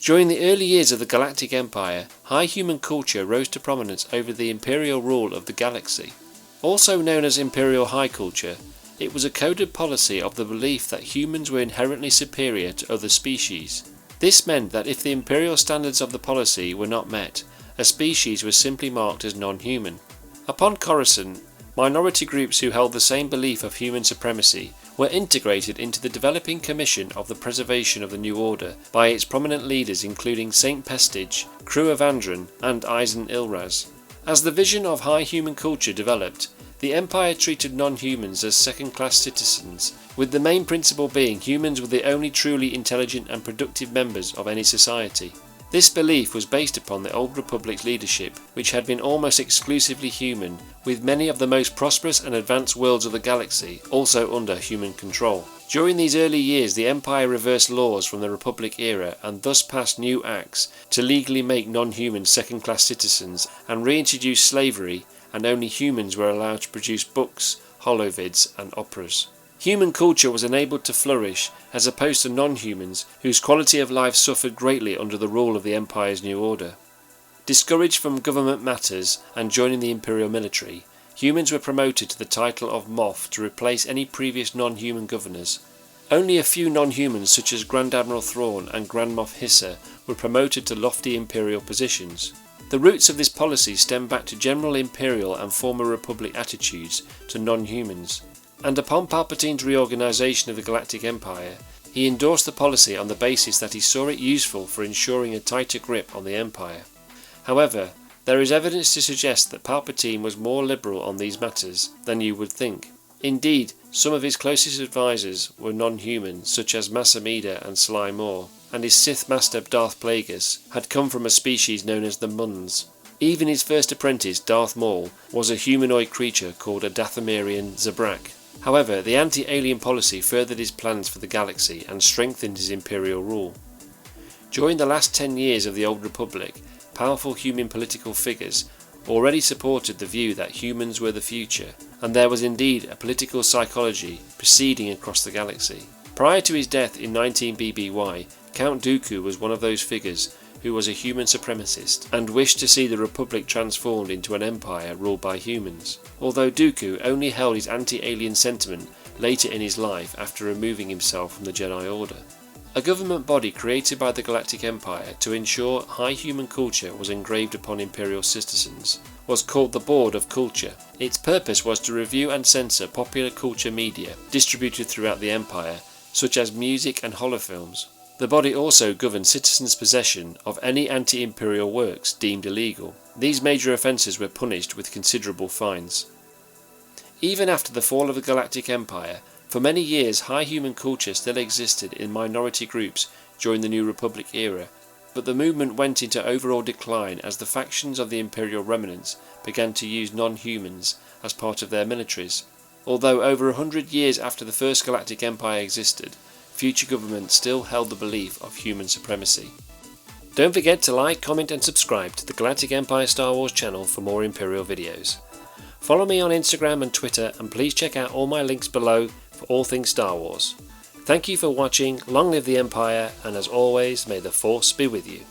During the early years of the Galactic Empire, high human culture rose to prominence over the imperial rule of the galaxy. Also known as imperial high culture, it was a coded policy of the belief that humans were inherently superior to other species. This meant that if the imperial standards of the policy were not met, a species was simply marked as non-human. Upon Coruscant, minority groups who held the same belief of human supremacy were integrated into the developing commission of the preservation of the New Order by its prominent leaders including Saint Pestige, Crew of Andron and Eisen Ilraz. As the vision of high human culture developed, the Empire treated non-humans as second-class citizens, with the main principle being humans were the only truly intelligent and productive members of any society. This belief was based upon the Old Republic's leadership, which had been almost exclusively human, with many of the most prosperous and advanced worlds of the galaxy also under human control. During these early years, the Empire reversed laws from the Republic era and thus passed new acts to legally make non-humans second-class citizens and reintroduce slavery, and only humans were allowed to produce books, holovids and operas. Human culture was enabled to flourish as opposed to non-humans whose quality of life suffered greatly under the rule of the Empire's New Order. Discouraged from government matters and joining the Imperial military, humans were promoted to the title of Moff to replace any previous non-human governors. Only a few non-humans such as Grand Admiral Thrawn and Grand Moff Hissa were promoted to lofty Imperial positions. The roots of this policy stem back to general Imperial and former Republic attitudes to non-humans, and upon Palpatine's reorganization of the Galactic Empire, he endorsed the policy on the basis that he saw it useful for ensuring a tighter grip on the Empire. However, there is evidence to suggest that Palpatine was more liberal on these matters than you would think. Indeed, some of his closest advisors were non-human, such as Mas Amedda and Sly Moore, and his Sith Master Darth Plagueis had come from a species known as the Muns. Even his first apprentice, Darth Maul, was a humanoid creature called a Dathomirian Zabrak. However, the anti-alien policy furthered his plans for the galaxy and strengthened his imperial rule. During the last 10 years of the Old Republic, powerful human political figures already supported the view that humans were the future, and there was indeed a political psychology proceeding across the galaxy. Prior to his death in 19 BBY, Count Dooku was one of those figures who was a human supremacist and wished to see the Republic transformed into an empire ruled by humans, although Dooku only held his anti-alien sentiment later in his life after removing himself from the Jedi Order. A government body created by the Galactic Empire to ensure high human culture was engraved upon Imperial citizens was called the Board of Culture. Its purpose was to review and censor popular culture media distributed throughout the Empire, such as music and holofilms. The body also governed citizens' possession of any anti-imperial works deemed illegal. These major offences were punished with considerable fines. Even after the fall of the Galactic Empire, for many years high human culture still existed in minority groups during the New Republic era, but the movement went into overall decline as the factions of the Imperial remnants began to use non-humans as part of their militaries. Although over 100 years after the first Galactic Empire existed, future governments still held the belief of human supremacy. Don't forget to like, comment and subscribe to the Galactic Empire Star Wars channel for more Imperial videos. Follow me on Instagram and Twitter, and please check out all my links below for all things Star Wars. Thank you for watching, long live the Empire, and as always, may the Force be with you.